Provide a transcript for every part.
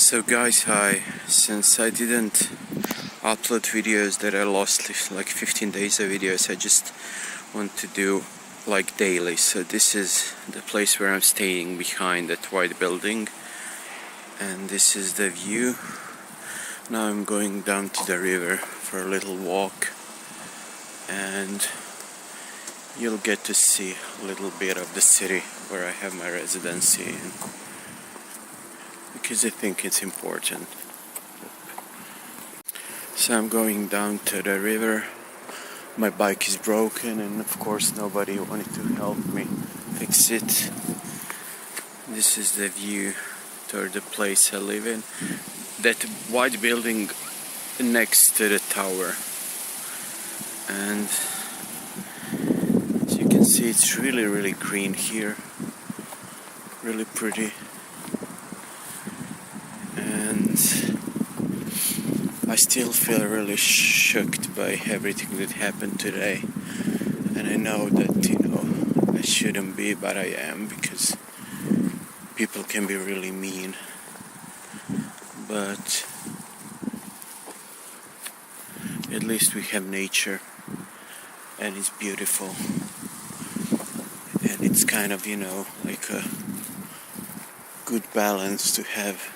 So guys, hi. Since I didn't upload videos that I lost like 15 days of videos, I just want to do like daily. So this is the place where I'm staying behind that white building, and this is the view. Now I'm going down to the river for a little walk, and you'll get to see a little bit of the city where I have my residency in, because I think it's important. So I'm going down to the river. My bike is broken, and of course nobody wanted to help me fix it. This is the view toward the place I live in. That white building next to the tower. And as you can see, it's really green here. Really pretty. And I still feel really shocked by everything that happened today, and I know that, I shouldn't be, but I am, because people can be really mean, but at least we have nature, and it's beautiful, and it's kind of, like a good balance to have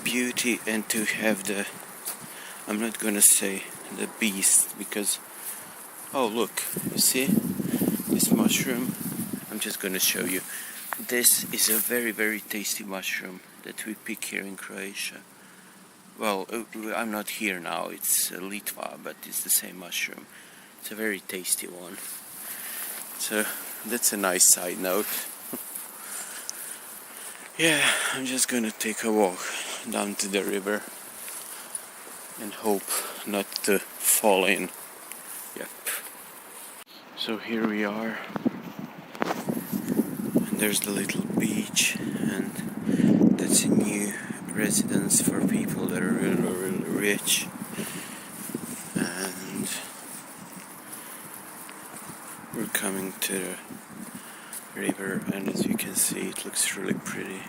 beauty and to have the, I'm not gonna say the beast, because oh look, you see this mushroom? I'm just gonna show you. This is a very tasty mushroom that we pick here in Croatia. Well, I'm not here now, it's Litva, but it's the same mushroom. It's a very tasty one. So that's a nice side note. Yeah, I'm just gonna take a walk down to the river and hope not to fall in. Yep. So here we are, and there's the little beach, and that's a new residence for people that are really rich. And we're coming to the river, and as you can see, it looks really pretty.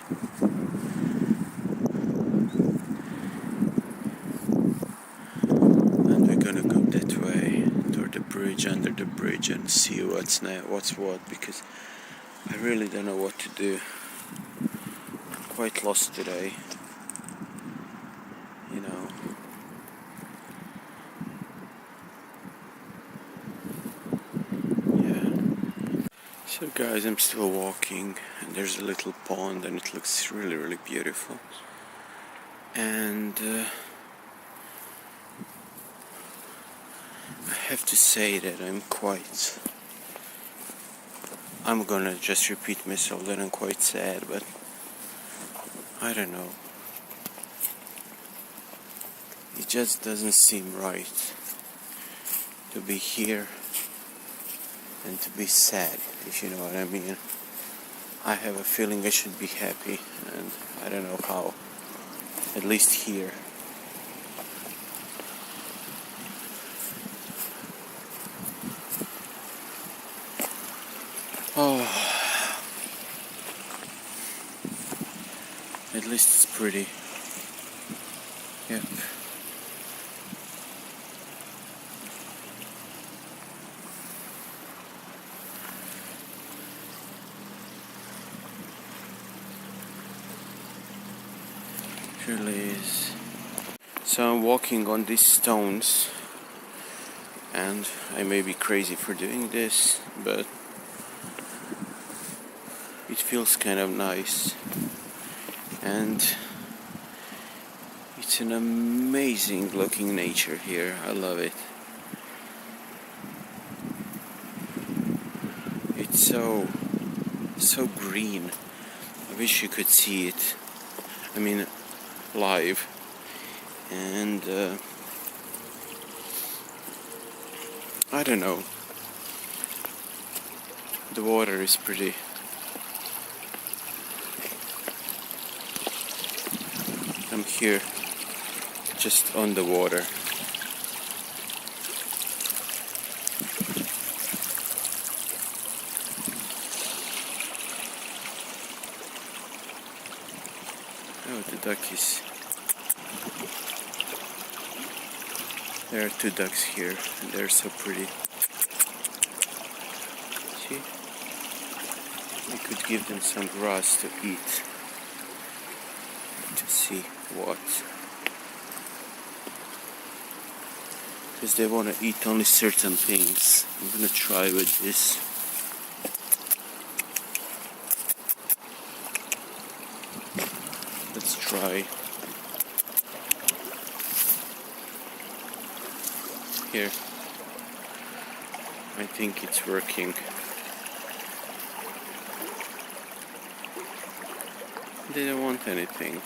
And we're gonna go that way toward the bridge, under the bridge, and see what's what, because I really don't know what to do. I'm quite lost today, Yeah. So guys, I'm still walking, and there's a little pond, and it looks really beautiful. And I have to say that I'm gonna just repeat myself that I'm quite sad, but I don't know. It just doesn't seem right to be here and to be sad, if you know what I mean. I have a feeling I should be happy, and I don't know how, at least here. Oh, at least it's pretty. Yep. It really is. So I'm walking on these stones, and I may be crazy for doing this, but it feels kind of nice, and it's an amazing looking nature here. I love it. It's so green. I wish you could see it. I mean, live. And I don't know. The water is pretty. I'm here just on the water. Oh, the duck is... There are two ducks here, and they're so pretty. See? We could give them some grass to eat. To see what. Because they want to eat only certain things. I'm gonna try with this. Let's try. Here. I think it's working. They don't want anything.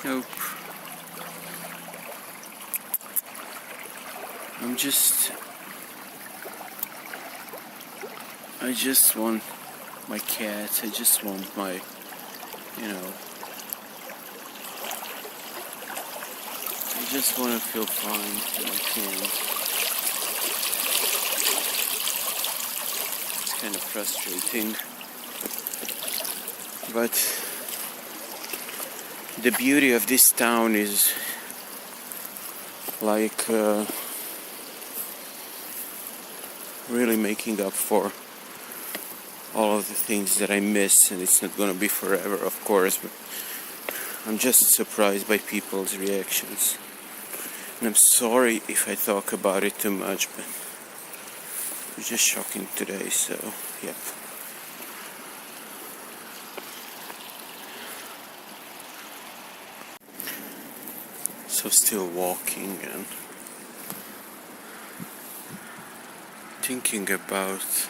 Nope. I just want my cat. I just want my, I just want to feel fine when I can. It's kind of frustrating. But the beauty of this town is like really making up for all of the things that I miss, and it's not gonna be forever, of course, but I'm just surprised by people's reactions. And I'm sorry if I talk about it too much, but it's just shocking today, so yep. So still walking and thinking about,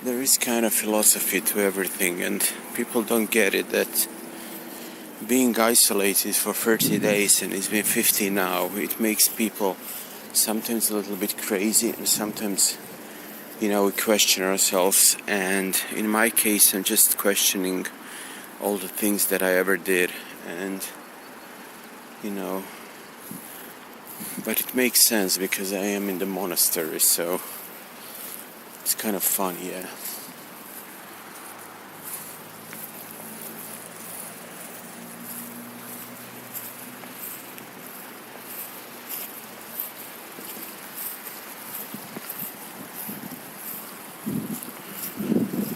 there is kind of philosophy to everything, and people don't get it that being isolated for 30 days, and it's been 50 now, it makes people sometimes a little bit crazy, and sometimes, we question ourselves. And in my case, I'm just questioning all the things that I ever did, and but it makes sense because I am in the monastery, so it's kind of fun, yeah.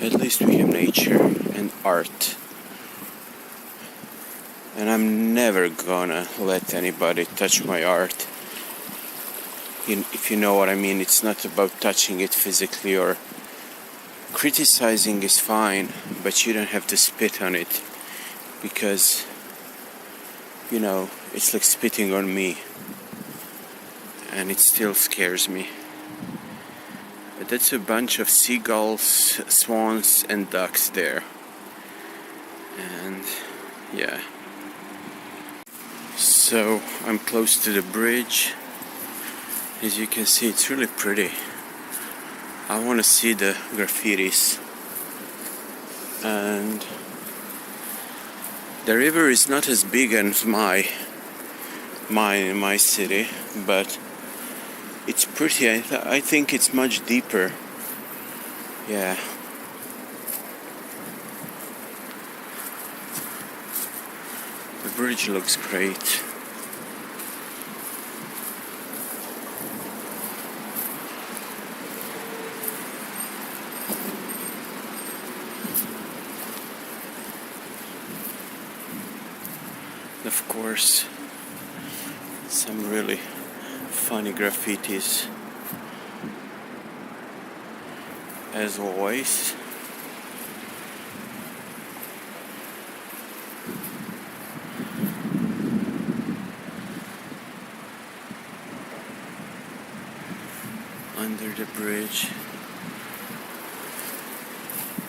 At least we have nature and art. And I'm never gonna let anybody touch my art. If you know what I mean, it's not about touching it physically, or criticizing is fine, but you don't have to spit on it, because, it's like spitting on me, and it still scares me. But that's a bunch of seagulls, swans, and ducks there. And yeah. So I'm close to the bridge. As you can see, it's really pretty. I want to see the graffitis. And the river is not as big as my city, but it's pretty. I think it's much deeper. Yeah. The bridge looks great. Of course, some really funny graffitis, as always. Under the bridge,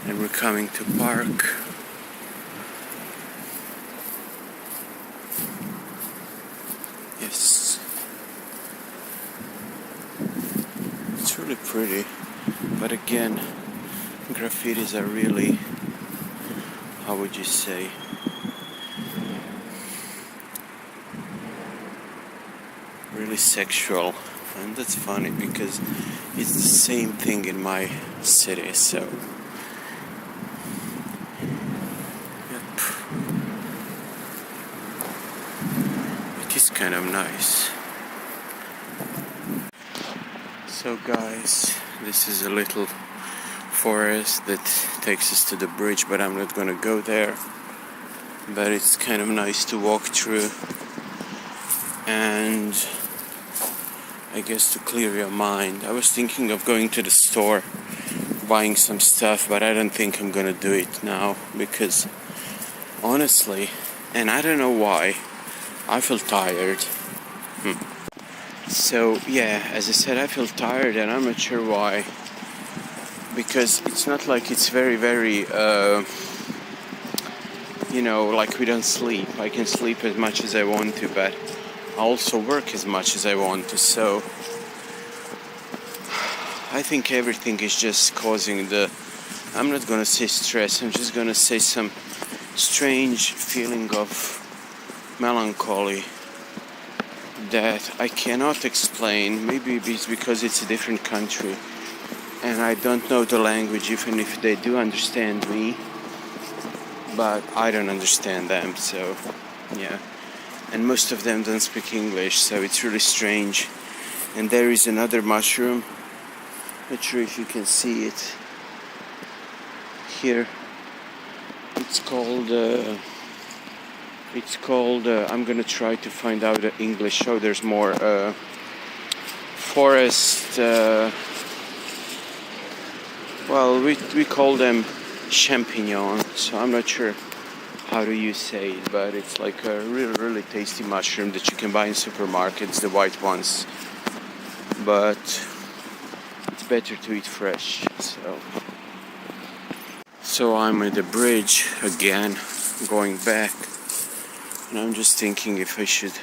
and we're coming to park. Yes, it's really pretty, but again, graffitis are really, how would you say, really sexual. and that's funny because it's the same thing in my city, so yep. It is kind of nice. So guys, this is a little forest that takes us to the bridge, but I'm not gonna go there. But it's kind of nice to walk through, and I guess to clear your mind. I was thinking of going to the store, buying some stuff, but I don't think I'm gonna do it now because honestly, and I don't know why, I feel tired. So yeah, as I said, I feel tired and I'm not sure why, because it's not like it's very like we don't sleep. I can sleep as much as I want to, but I also work as much as I want to, so I think everything is just causing I'm not gonna say stress, I'm just gonna say some strange feeling of melancholy that I cannot explain. Maybe it's because it's a different country and I don't know the language, even if they do understand me, but I don't understand them, so yeah. And most of them don't speak English, so it's really strange. And there is another mushroom, not sure if you can see it here. It's called I'm gonna try to find out the English. Oh, there's more forest. Well, we call them champignons. So I'm not sure how do you say it, but it's like a really tasty mushroom that you can buy in supermarkets, the white ones. But it's better to eat fresh. So I'm at the bridge again, going back. And I'm just thinking if I should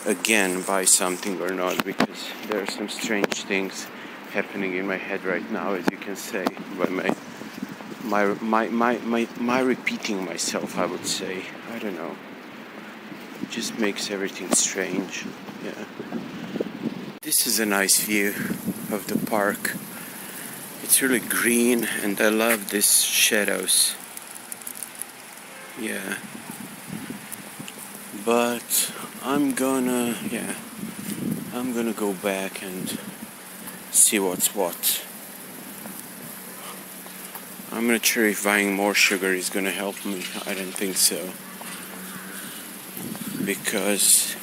again buy something or not, because there are some strange things happening in my head right now, as you can say by my repeating myself, I would say. I don't know. It just makes everything strange. Yeah. This is a nice view of the park. It's really green and I love these shadows. Yeah. But I'm gonna go back and see what's what. I'm not sure if buying more sugar is gonna help me. I don't think so. Because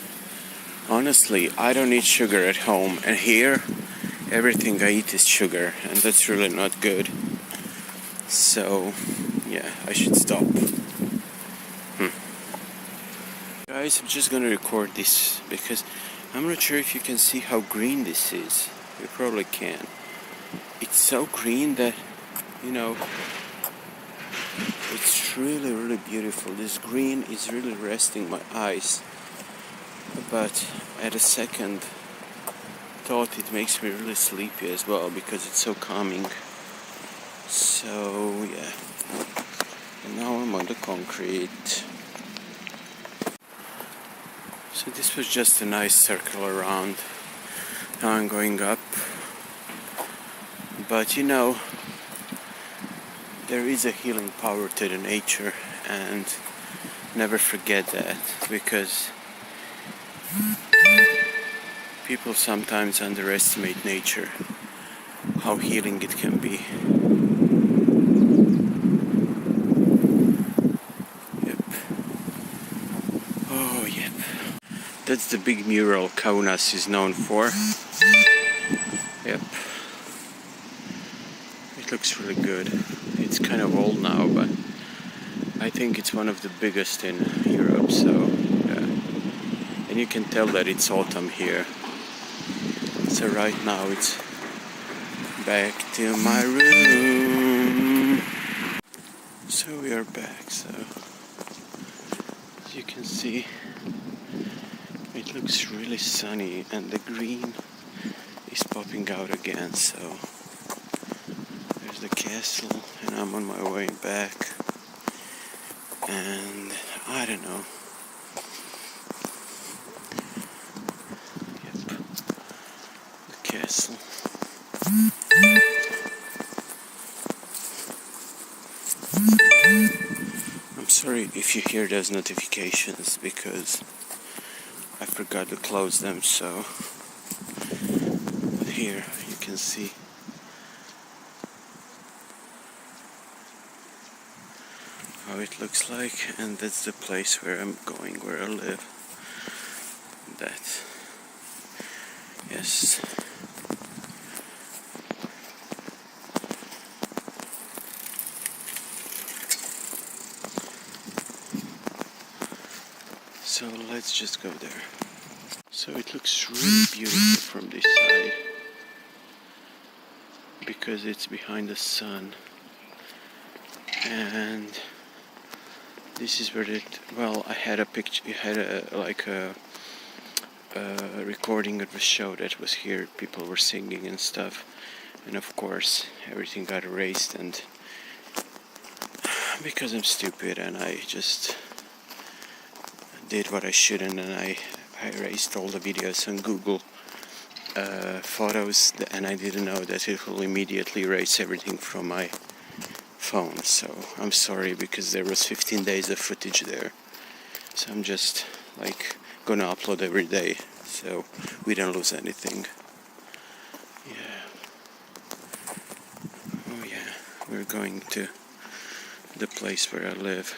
honestly, I don't eat sugar at home, and here everything I eat is sugar, and that's really not good. So yeah, I should stop. Guys, I'm just gonna record this because I'm not sure if you can see how green this is. You probably can. It's so green that, it's really beautiful. This green is really resting my eyes. But at a second thought, it makes me really sleepy as well because it's so calming. So yeah. And now I'm on the concrete. So this was just a nice circle around. Now I'm going up. But there is a healing power to the nature, and never forget that, because people sometimes underestimate nature, how healing it can be. Yep. Oh, yep. That's the big mural Kaunas is known for. Yep. It looks really good. It's kind of old now, but I think it's one of the biggest in Europe, so yeah. And you can tell that it's autumn here. So right now it's back to my room. So we are back, so as you can see, it looks really sunny and the green is popping out again, so there's the castle and I'm on my way back, and I don't know. Yep. castle. I'm sorry if you hear those notifications because I forgot to close them, so here you can see how it looks like, and that's the place where I'm going, where I live. That, yes. So let's just go there. So it looks really beautiful from this side because it's behind the sun, and this is where it. Well, I had a picture. I had a recording of a show that was here. People were singing and stuff, and of course everything got erased. And because I'm stupid and I just did what I shouldn't, and I erased all the videos on Google Photos, and I didn't know that it will immediately erase everything from my phone. So I'm sorry, because there was 15 days of footage there. So I'm just like gonna upload every day so we don't lose anything. Yeah. Oh yeah, we're going to the place where I live.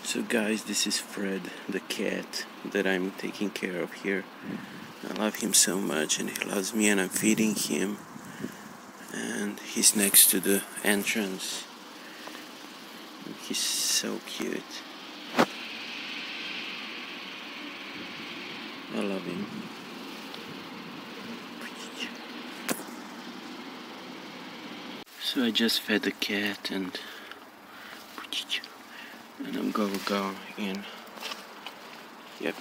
So guys, this is Fred, the cat that I'm taking care of here. I love him so much, and he loves me, and I'm feeding him. And he's next to the entrance. And he's so cute. I love him. So I just fed the cat, and I'm gonna go in. Yep.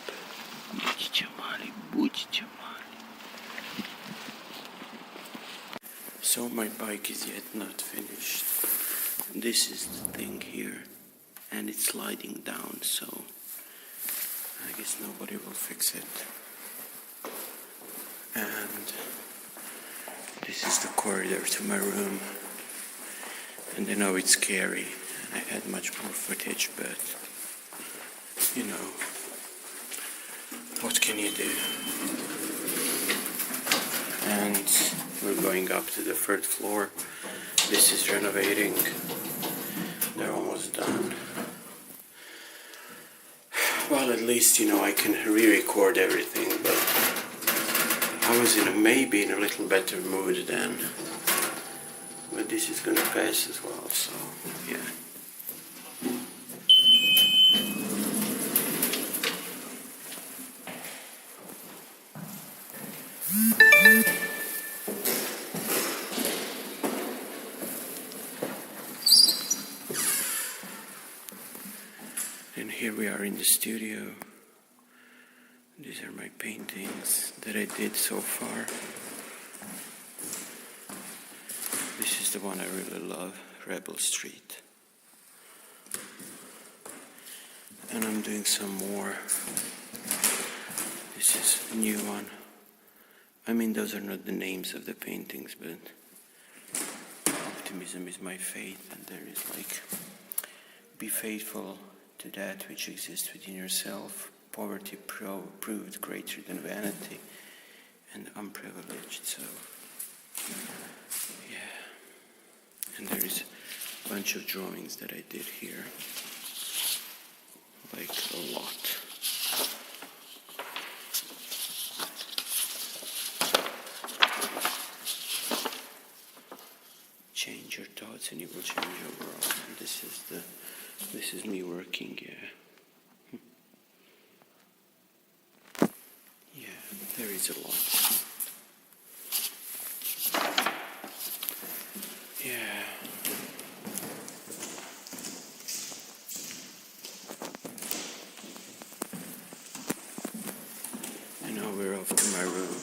So my bike is yet not finished. This is the thing here, and it's sliding down, so I guess nobody will fix it. And this is the corridor to my room. And I know it's scary, and I had much more footage, but you know, what can you do? And we're going up to the third floor. This is renovating. They're almost done. Well, at least, you know, I can re-record everything, but I was maybe in a little better mood then. But this is gonna pass as well, so yeah. And here we are in the studio. These are my paintings that I did so far. This is the one I really love, Rebel Street. And I'm doing some more. This is a new one. I mean, those are not the names of the paintings, but optimism is my faith, and there is like, be faithful to that which exists within yourself. Poverty proved greater than vanity, and unprivileged, so yeah. And there is a bunch of drawings that I did here, like a lot. Change your thoughts and you will change your world. And this is me working, yeah. Yeah, there is a lot. Yeah. And now we're off to my room.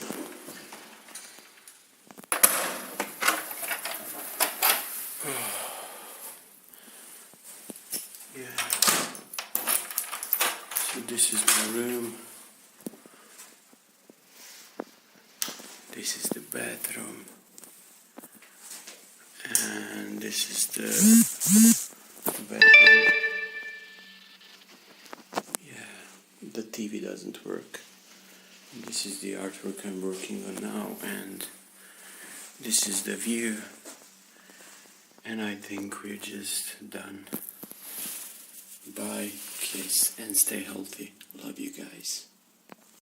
Yeah. So this is my room. This is the bathroom, and this is the bedroom. Yeah, the TV doesn't work. This is the artwork I'm working on now, and this is the view. And I think we're just done. Bye, kiss, and stay healthy. Love you guys.